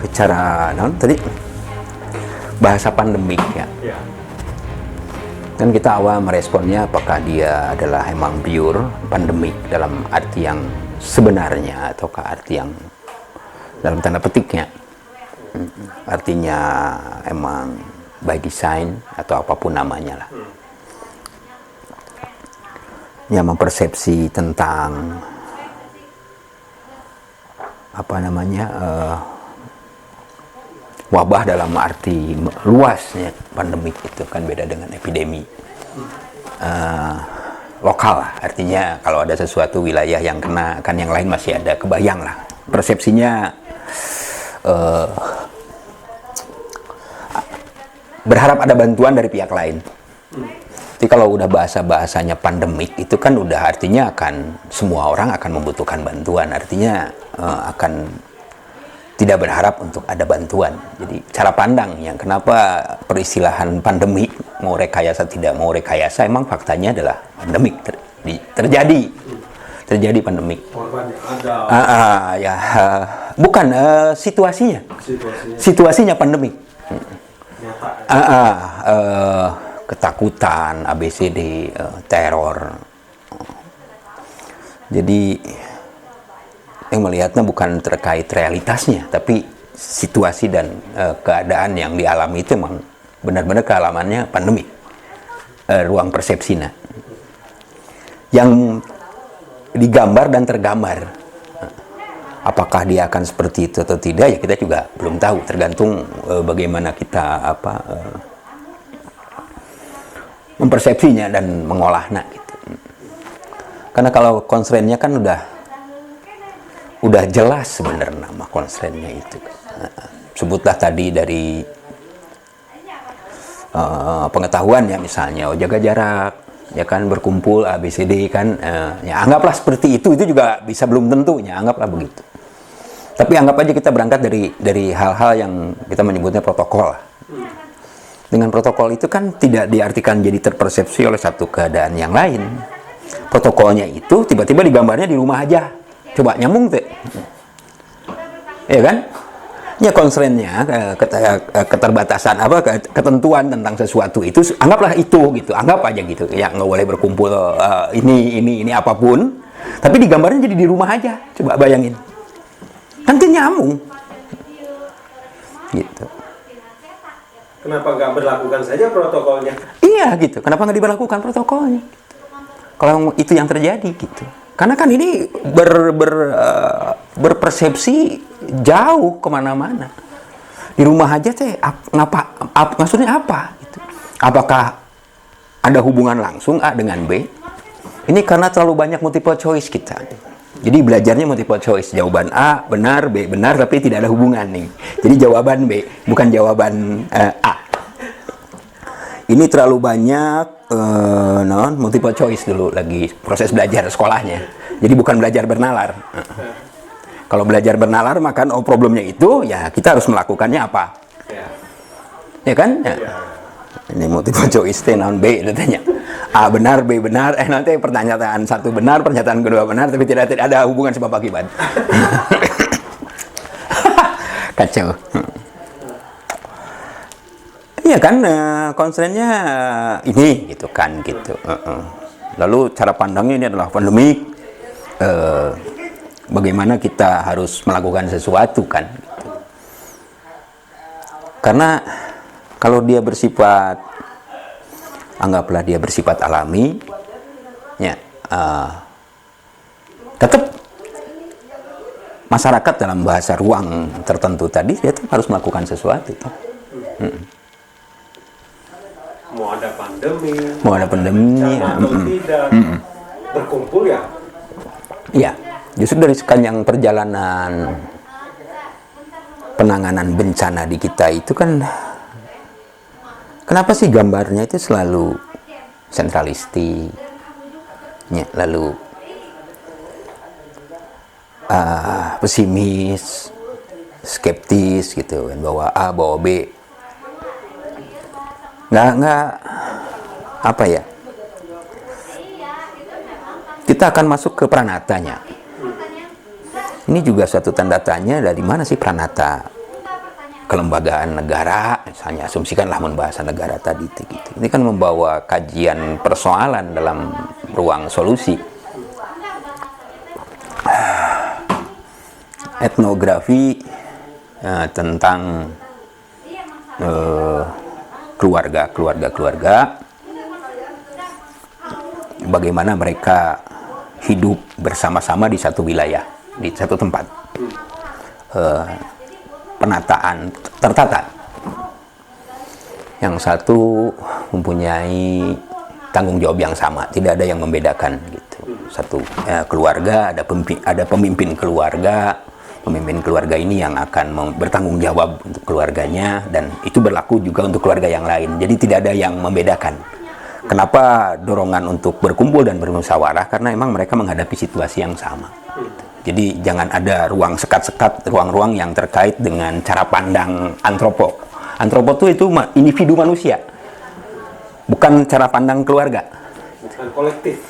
Bicara non tadi bahasa pandemik ya. Kan kita awal meresponnya apakah dia adalah emang pure pandemik dalam arti yang sebenarnya ataukah arti yang dalam tanda petiknya. Artinya emang by design atau apapun namanya lah. Ya, mempersepsi tentang apa namanya wabah dalam arti luasnya. Pandemik itu kan beda dengan epidemi lokal lah. Artinya kalau ada sesuatu wilayah yang kena, kan yang lain masih ada kebayang lah persepsinya. Berharap ada bantuan dari pihak lain. Jadi kalau udah bahasanya pandemik itu kan udah artinya akan semua orang akan membutuhkan bantuan. Artinya akan tidak berharap untuk ada bantuan. Jadi cara pandang yang kenapa peristilahan pandemik, mau rekayasa tidak mau rekayasa, emang faktanya adalah pandemik terjadi pandemik. Bukan situasinya pandemik. Ketakutan, ABCD, teror. Jadi yang melihatnya bukan terkait realitasnya, tapi situasi dan keadaan yang dialami itu memang benar-benar kealamannya pandemi. Ruang persepsinya yang digambar dan tergambar. Apakah dia akan seperti itu atau tidak, ya kita juga belum tahu, tergantung bagaimana kita mempersepsinya dan mengolahnya gitu. Karena kalau constraint-nya kan udah jelas sebenarnya nama constraint-nya itu. Sebutlah tadi dari pengetahuan ya, misalnya jaga jarak, ya kan, berkumpul ABCD kan, ya anggaplah seperti itu juga bisa belum tentunya, anggaplah begitu. Tapi anggap aja kita berangkat dari hal-hal yang kita menyebutnya protokol. Dengan protokol itu kan tidak diartikan jadi terpersepsi oleh satu keadaan yang lain. Protokolnya itu tiba-tiba digambarnya di rumah aja. Coba nyambung tuh. Ya kan? Ya constraint-nya, keterbatasan ketentuan tentang sesuatu itu, anggaplah itu gitu. Anggap aja gitu. Ya nggak boleh berkumpul ini apapun. Tapi digambarnya jadi di rumah aja. Coba bayangin. Kan nyambung. Gitu. Kenapa nggak berlakukan saja protokolnya? Iya gitu. Kenapa nggak diberlakukan protokolnya? Kalau itu yang terjadi gitu. Karena kan ini berpersepsi jauh kemana-mana. Di rumah aja teh maksudnya apa? Gitu. Apakah ada hubungan langsung A dengan B? Ini karena terlalu banyak multiple choice kita. Jadi belajarnya multiple choice. Jawaban A benar, B benar, tapi tidak ada hubungan nih. Jadi jawaban B, bukan jawaban A. Ini terlalu banyak multiple choice dulu lagi proses belajar sekolahnya. Jadi bukan belajar bernalar. Kalau belajar bernalar, maka problemnya itu, ya kita harus melakukannya apa? Ya kan? Ya. Ini multiple choice non B katanya. A benar, B benar, nanti pernyataan satu benar, pernyataan kedua benar, tapi tidak ada hubungan sebab akibat. Kacau. Iya kan, constraint-nya ini gitu kan gitu. Lalu cara pandangnya ini adalah pandemik. Bagaimana kita harus melakukan sesuatu kan? Gitu. Karena kalau dia bersifat, anggaplah dia bersifat alami, ya, tetap masyarakat dalam bahasa ruang tertentu tadi dia tetap harus melakukan sesuatu. Mau ada pandemi, atau tidak, berkumpul ya. Iya, justru dari sepanjang perjalanan penanganan bencana di kita itu kan, kenapa sih gambarnya itu selalu sentralistik, ya, lalu pesimis, skeptis gitu kan, bawa A, bawa B. Nggak apa ya, kita akan masuk ke pranatanya. Ini juga satu tanda tanya, dari mana sih pranata kelembagaan negara, misalnya asumsikanlah membahas negara tadi itu gitu. Ini kan membawa kajian persoalan dalam ruang solusi. Etnografi tentang keluarga, bagaimana mereka hidup bersama-sama di satu wilayah, di satu tempat, penataan tertata. Yang satu mempunyai tanggung jawab yang sama, tidak ada yang membedakan gitu. Satu keluarga, ada pemimpin keluarga. Pemimpin keluarga ini yang akan bertanggung jawab untuk keluarganya, dan itu berlaku juga untuk keluarga yang lain. Jadi tidak ada yang membedakan. Kenapa dorongan untuk berkumpul dan bermusyawarah? Karena memang mereka menghadapi situasi yang sama. Jadi jangan ada ruang sekat-sekat, ruang-ruang yang terkait dengan cara pandang antropo. Antropo itu individu manusia, bukan cara pandang keluarga. Bukan kolektif.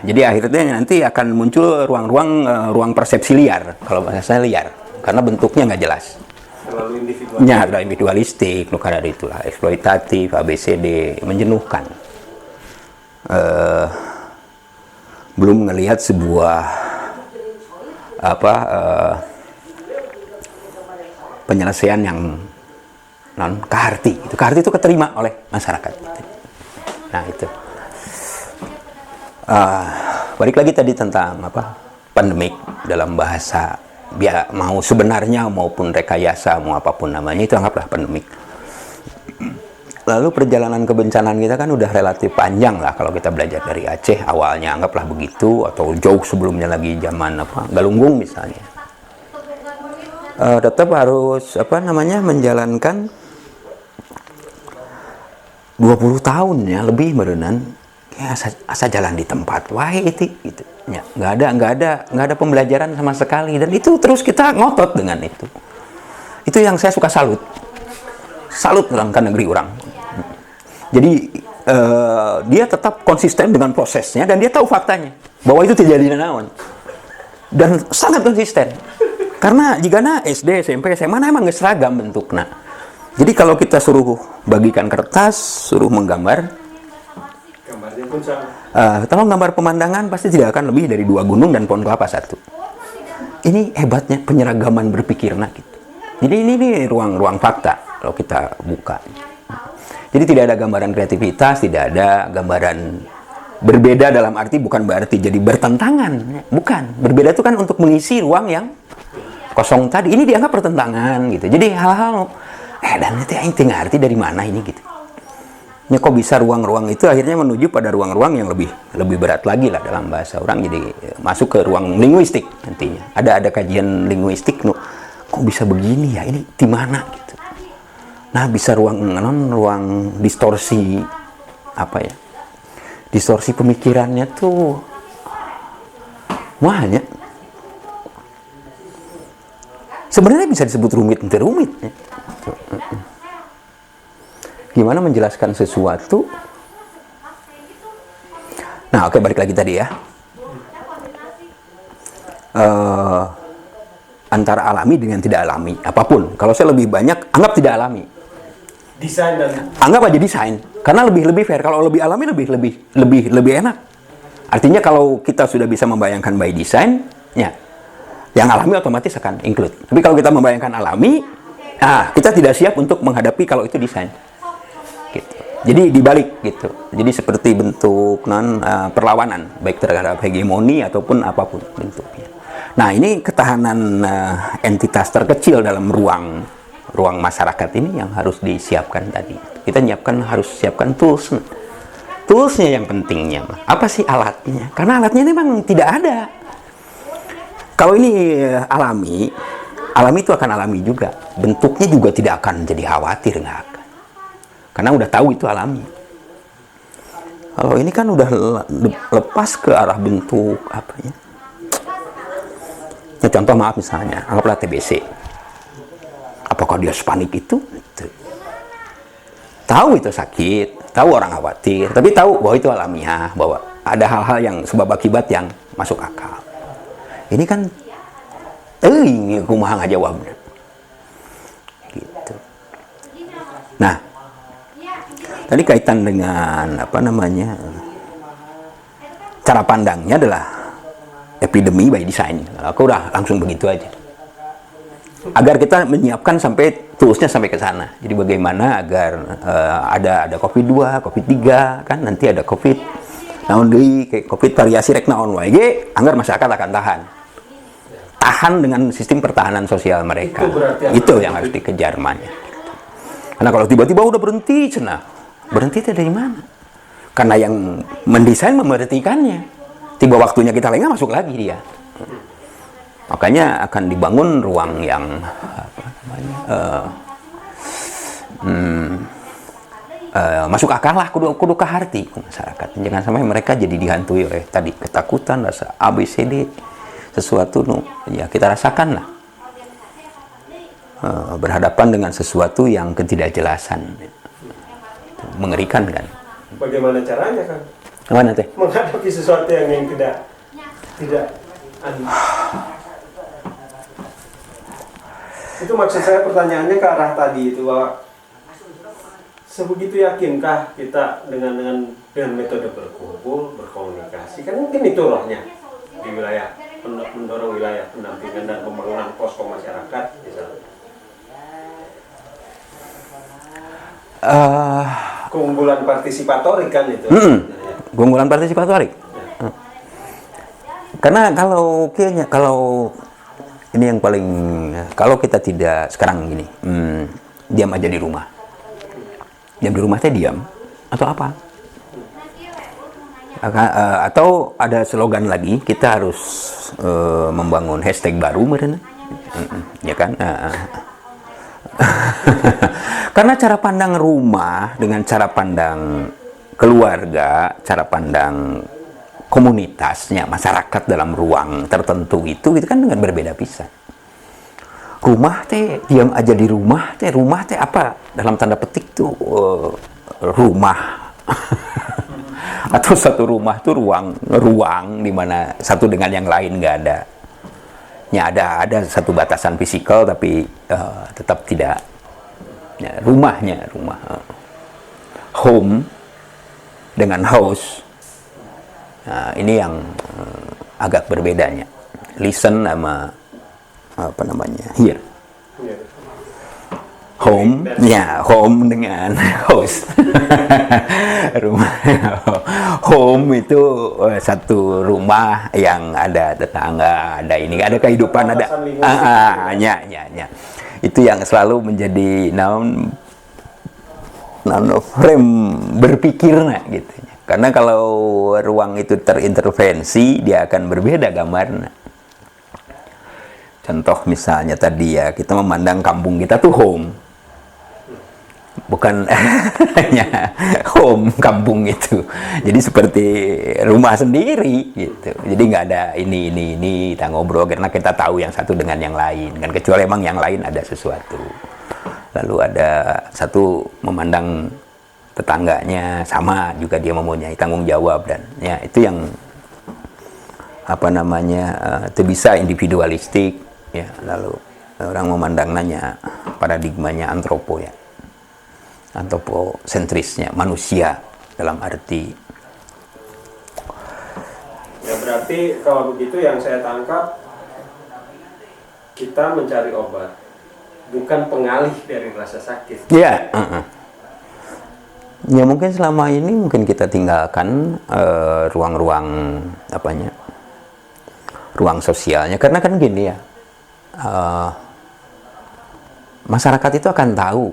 Jadi akhirnya nanti akan muncul ruang persepsi liar, kalau bahasa saya liar, karena bentuknya nggak jelas. Terlalu individual. Ya, terlalu individualistik, karena itulah eksploitatif, ABCD, menjenuhkan. Belum melihat sebuah penyelesaian yang non kaharti. Kaharti itu keterima oleh masyarakat. Nah itu. Balik lagi tadi tentang pandemik dalam bahasa mau sebenarnya maupun rekayasa mau apapun namanya, itu anggaplah pandemik. Lalu perjalanan kebencanaan kita kan udah relatif panjang lah kalau kita belajar dari Aceh awalnya, anggaplah begitu, atau jauh sebelumnya lagi zaman Galunggung misalnya. Tetap harus menjalankan 20 tahun ya lebih merenan. Ya, asa jalan di tempat, wah itu gitu. Ya, nggak ada pembelajaran sama sekali, dan itu terus kita ngotot dengan itu. Itu yang saya suka salut orang ke negeri orang. Jadi dia tetap konsisten dengan prosesnya, dan dia tahu faktanya bahwa itu tidak dinaon, dan sangat konsisten. Karena jika SD, SMP, SMA emang nggak seragam bentuknya. Jadi kalau kita suruh bagikan kertas, suruh menggambar, pun sama. Kalau gambar pemandangan pasti tidak akan lebih dari 2 gunung dan pohon kelapa 1. Ini hebatnya penyeragaman berpikir gitu. Jadi ini ruang fakta kalau kita buka. Jadi tidak ada gambaran kreativitas, tidak ada gambaran berbeda dalam arti bukan berarti jadi bertentangan, bukan. Berbeda itu kan untuk mengisi ruang yang kosong tadi. Ini dianggap pertentangan gitu. Jadi hal-hal dan itu yang tinggal arti dari mana ini gitu. Ya, kok bisa ruang-ruang itu akhirnya menuju pada ruang-ruang yang lebih berat lagi lah dalam bahasa orang, jadi masuk ke ruang linguistik nantinya. Ada kajian linguistik, kok bisa begini ya, ini di mana gitu. Nah, bisa ruang distorsi distorsi pemikirannya tuh banyak. Sebenarnya bisa disebut rumit ya. Gimana menjelaskan sesuatu? Nah, oke, balik lagi tadi ya. Antara alami dengan tidak alami, apapun. Kalau saya lebih banyak anggap tidak alami. Desain dan anggap aja desain, karena lebih fair. Kalau lebih alami lebih enak. Artinya kalau kita sudah bisa membayangkan by design, ya, yang alami otomatis akan include. Tapi kalau kita membayangkan alami, kita tidak siap untuk menghadapi kalau itu desain. Gitu. Jadi dibalik gitu. Jadi seperti bentuk perlawanan baik terhadap hegemoni ataupun apapun bentuknya. Nah, ini ketahanan entitas terkecil dalam ruang masyarakat ini yang harus disiapkan tadi. Kita harus siapkan toolsnya yang pentingnya. Apa sih alatnya? Karena alatnya ini memang tidak ada. Kalau ini alami itu akan alami juga. Bentuknya juga tidak akan jadi khawatir, nggak akan. Karena udah tahu itu alami. Kalau ini kan udah lepas ke arah bentuk Ya, contoh misalnya, anggaplah TBC. Apakah dia sepanik itu? Tahu itu sakit, tahu orang khawatir, tapi tahu bahwa itu alamiah, bahwa ada hal-hal yang sebab akibat yang masuk akal. Ini kan kumaha ngajawabna. Gitu. Nah, tadi kaitan dengan apa namanya, cara pandangnya adalah epidemi by design. Aku udah langsung begitu aja. Agar kita menyiapkan sampai toolsnya sampai ke sana. Jadi bagaimana agar ada COVID-2, COVID-3, kan nanti ada COVID. Naon deui kayak COVID variasi rek naon wae ge, anggar masyarakat akan tahan. Tahan dengan sistem pertahanan sosial mereka. Itu yang harus dikejar mannya. Karena kalau tiba-tiba udah berhenti cenah. Berhenti itu dari mana? Karena yang mendesain memberhentikannya. Tiba waktunya kita lengah masuk lagi dia. Makanya akan dibangun ruang yang apa namanya, masuk akal lah, kudu ke hati masyarakat. Jangan sampai mereka jadi dihantui oleh tadi ketakutan, rasa ABCD, sesuatu ya kita rasakan lah, berhadapan dengan sesuatu yang ketidakjelasan, mengerikan kan. Bagaimana caranya kan? Mana teh? Menghadapi sesuatu yang tidak itu maksud saya pertanyaannya ke arah tadi itu, bahwa sebegitu yakinkah kita dengan metode berkumpul, berkomunikasi, kan mungkin itu rohnya di wilayah, mendorong wilayah pendampingan dan pembangunan posko masyarakat misalnya. Keunggulan partisipatorik kan itu. Keunggulan partisipatorik. Karena kalau ini yang paling, kalau kita tidak sekarang gini, diam aja di rumah. Diam di rumah teh diam atau apa? Atau ada slogan lagi, kita harus membangun hashtag baru meureun. Ya kan? Karena cara pandang rumah dengan cara pandang keluarga, cara pandang komunitasnya, masyarakat dalam ruang tertentu itu kan dengan berbeda pisan. Rumah teh, diam aja di rumah teh apa? Dalam tanda petik tuh rumah. Atau satu rumah tuh ruang di mana satu dengan yang lain nggak ada. Ya ada satu batasan fisikal tapi tetap tidak. Ya, rumah. Home dengan house. Nah, ini yang agak berbedanya. Listen sama apa namanya? Here. Home, ya home dengan host. Rumah, home itu satu rumah yang ada tetangga, ada ini, ada kehidupan, ada. Itu yang selalu menjadi frame berpikirnya gitu. Karena kalau ruang itu terintervensi, dia akan berbeda gambarnya. Contoh misalnya tadi ya, kita memandang kampung kita tuh home. Bukan hanya home kampung itu. Jadi seperti rumah sendiri gitu. Jadi nggak ada ini kita ngobrol karena kita tahu yang satu dengan yang lain. Kan kecuali emang yang lain ada sesuatu. Lalu ada satu memandang tetangganya sama juga, dia mempunyai tanggung jawab, dan ya itu yang apa namanya itu bisa individualistik ya. Lalu orang memandangnya paradigmanya antroposentrisnya, manusia dalam arti ya. Berarti kalau begitu yang saya tangkap, kita mencari obat bukan pengalih dari rasa sakit ya. Ya mungkin selama ini mungkin kita tinggalkan ruang-ruang ruang sosialnya, karena kan gini ya, masyarakat itu akan tahu,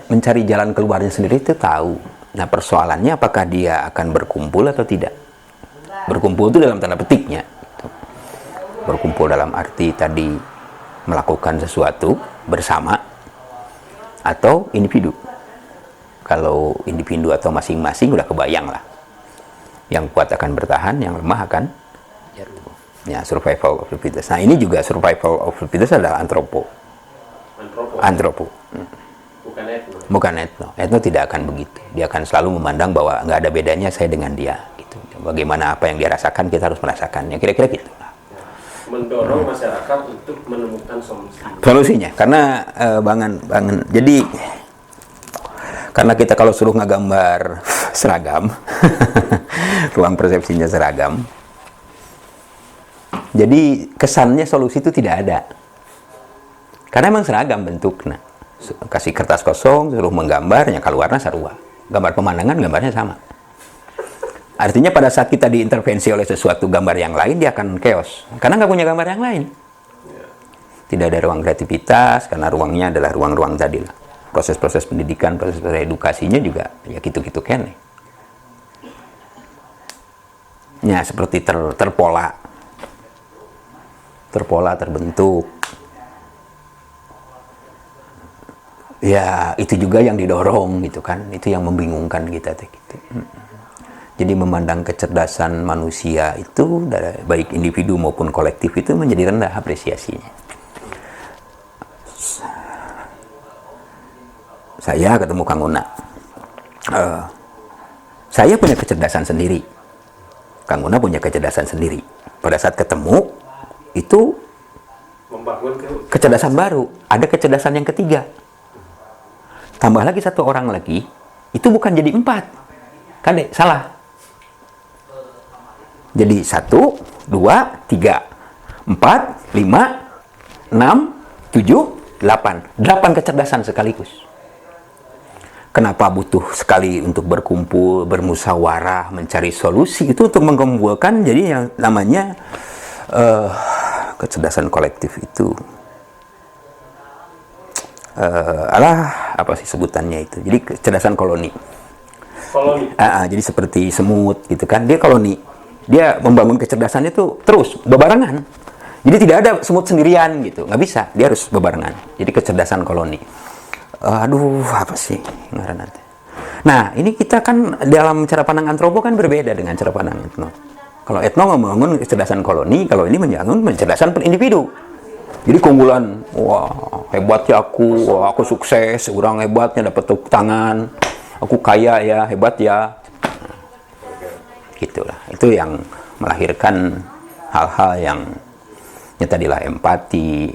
mencari jalan keluarnya sendiri itu tahu. Nah persoalannya apakah dia akan berkumpul atau tidak. Berkumpul itu dalam tanda petiknya, berkumpul dalam arti tadi melakukan sesuatu bersama atau individu. Kalau individu atau masing-masing udah kebayang lah. Yang kuat akan bertahan, yang lemah akan jatuh. Ya, survival of the fittest. Nah, ini juga survival of the fittest adalah antropo. Bukan etno. Etno tidak akan begitu. Dia akan selalu memandang bahwa nggak ada bedanya saya dengan dia. Gitu. Bagaimana apa yang dia rasakan, kita harus merasakannya. Kira-kira gitu. mendorong masyarakat untuk menemukan solusinya. Karena jadi karena kita kalau suruh ngegambar seragam, ruang persepsinya seragam, jadi kesannya solusi itu tidak ada. Karena emang seragam bentuknya. Kasih kertas kosong, suruh menggambar, yang keluarnya sarua. Gambar pemandangan, gambarnya sama. Artinya pada saat kita diintervensi oleh sesuatu gambar yang lain, dia akan chaos. Karena nggak punya gambar yang lain. Tidak ada ruang kreativitas, karena ruangnya adalah ruang-ruang tadi lah. Proses-proses pendidikan, proses-proses edukasinya juga, ya gitu-gitu kan. Ya, seperti terpola, terbentuk. Ya, itu juga yang didorong gitu kan. Itu yang membingungkan kita gitu. Jadi memandang kecerdasan manusia itu baik individu maupun kolektif itu menjadi rendah apresiasinya. Saya ketemu Kang Una. Saya punya kecerdasan sendiri. Kang Una punya kecerdasan sendiri. Pada saat ketemu itu membangun kecerdasan baru. Ada kecerdasan yang ketiga. Tambah lagi satu orang lagi, itu bukan jadi 4. Kan deh, salah. Jadi 1, 2, 3, 4, 5, 6, 7, 8. 8 kecerdasan sekaligus. Kenapa butuh sekali untuk berkumpul, bermusyawarah, mencari solusi? Itu untuk mengumpulkan, jadi yang namanya kecerdasan kolektif itu. Apa sih sebutannya itu? Jadi kecerdasan koloni. Jadi seperti semut gitu kan, dia koloni, dia membangun kecerdasannya itu terus bebarengan. Jadi tidak ada semut sendirian gitu, nggak bisa, dia harus bebarengan. Jadi kecerdasan koloni. Apa sih ngaran nanti? Nah, ini kita kan dalam cara pandang antropo kan berbeda dengan cara pandang etno. Kalau etno membangun kecerdasan koloni, kalau ini membangun kecerdasan per individu. Jadi keunggulan, wah hebatnya aku, wah aku sukses, orang hebatnya dapat tepuk tangan, aku kaya ya, hebat ya. Gitulah, itu yang melahirkan hal-hal yang ya tadilah empati,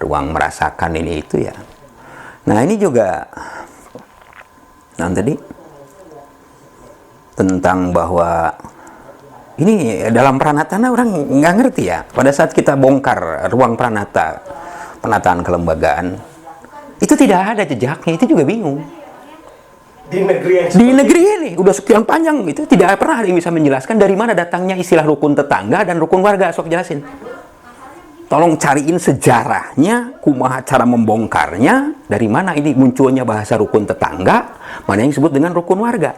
ruang merasakan ini itu ya. Nah ini juga, tadi tentang bahwa ini dalam Pranatana orang nggak ngerti ya. Pada saat kita bongkar ruang Pranata, penataan kelembagaan, itu tidak ada jejaknya, itu juga bingung. Di negeri ini udah sekian panjang itu tidak pernah ada yang bisa menjelaskan dari mana datangnya istilah rukun tetangga dan rukun warga. Sok jelasin. Tolong cariin sejarahnya, kumaha cara membongkarnya, dari mana ini munculnya bahasa rukun tetangga, mana yang disebut dengan rukun warga.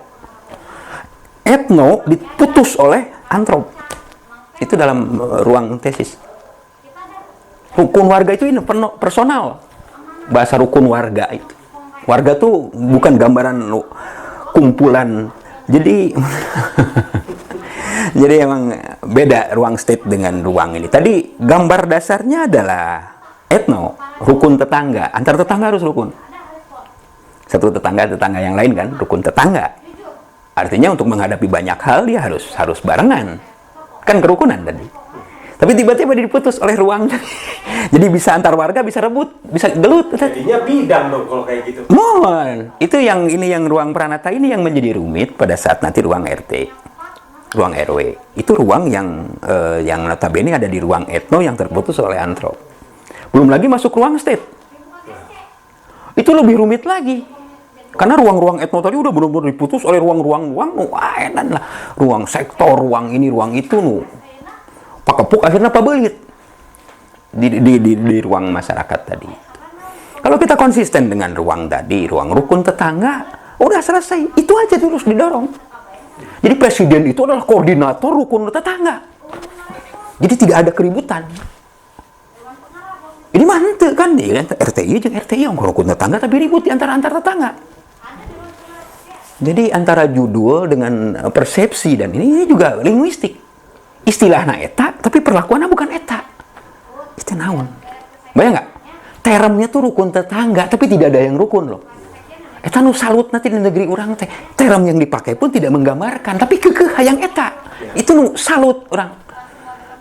Etno diputus oleh antrop. Itu dalam ruang tesis. Rukun warga itu ini personal. Bahasa rukun warga itu. Warga tuh bukan gambaran kumpulan. Jadi jadi emang beda ruang state dengan ruang ini. Tadi gambar dasarnya adalah etno, rukun tetangga. Antar tetangga harus rukun. Satu tetangga yang lain kan, rukun tetangga. Artinya untuk menghadapi banyak hal dia harus barengan. Kan kerukunan tadi. Tapi tiba-tiba diputus oleh ruang. Jadi bisa antar warga, bisa rebut, bisa gelut. Jadinya bidang dong kalau kayak gitu. Mohon. Itu yang ruang Pranata ini yang menjadi rumit pada saat nanti ruang RT, ruang RW. Itu ruang yang notabene ada di ruang etno yang terputus oleh antrop. Belum lagi masuk ruang state. Itu lebih rumit lagi. Karena ruang-ruang etno tadi udah benar-benar diputus oleh ruang-ruang edan lah. Ruang sektor, ruang ini, ruang itu pakepuk akhirnya pabelit di ruang masyarakat tadi. Kalau kita konsisten dengan ruang tadi, ruang rukun tetangga, udah selesai. Itu aja terus didorong. Jadi presiden itu adalah koordinator rukun tetangga. Jadi tidak ada keributan. Ini mantep kan dia RTI aja RTI yang rukun tetangga tapi ribut di antar tetangga. Jadi antara judul dengan persepsi dan ini juga linguistik. Istilahnya eta, tapi perlakuannya bukan eta. Itu naon. Bayang nggak? Termnya tuh rukun tetangga, tapi tidak ada yang rukun loh. Eta nu salut nanti di negeri orang teh. Term yang dipakai pun tidak menggambarkan, tapi kekeh hayang eta. Itu nu salut orang.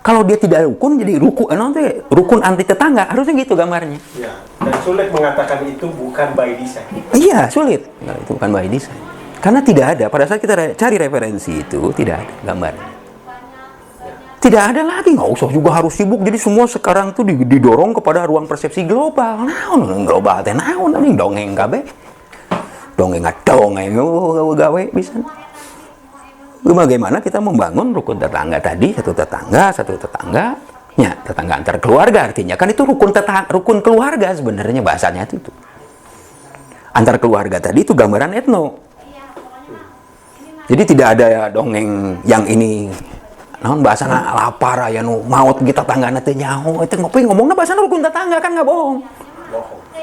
Kalau dia tidak rukun, jadi rukun anti tetangga. Harusnya gitu gambarnya. Ya. Dan sulit mengatakan itu bukan by design. Iya, sulit. Nah, itu bukan by design. Karena tidak ada. Pada saat kita cari referensi itu, tidak ada gambarnya. Tidak ada lagi. Nggak usah juga harus sibuk. Jadi semua sekarang tuh didorong kepada ruang persepsi global. Naon global teh naon ini dongeng kabeh. Dongeng gawe bisa. Bagaimana kita membangun rukun tetangga tadi, satu tetangga, ya tetangga antar keluarga artinya kan itu rukun keluarga sebenarnya bahasanya itu. Antar keluarga tadi itu gambaran etno. Jadi tidak ada dongeng yang ini naon bahasana lapar aya nu maot kita tanggana teh nyaho itu ngomongna bahasana rukun tetangga kan nggak bohong.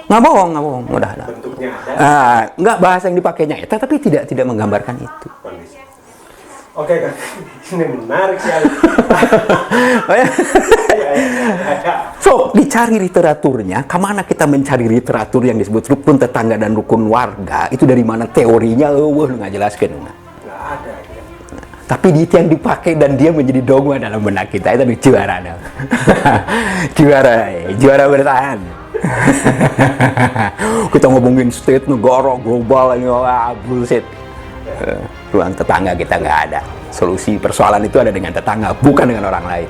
Nggak bohong, udah ada. Bentuknya ada. Nggak bahasa yang dipakainya itu, tapi tidak menggambarkan itu. Oke kan, ini menarik sekali. So, dicari literaturnya, kemana kita mencari literatur yang disebut rukun tetangga dan rukun warga, itu dari mana teorinya, nggak jelaskan. Nggak ada. Ya. Tapi itu yang dipakai dan dia menjadi dogma dalam benak kita, itu juara. juara bertahan. Kita ngomongin state, negara, global, ini bullshit. Ruang tetangga kita nggak ada. Solusi persoalan itu ada dengan tetangga, bukan dengan orang lain.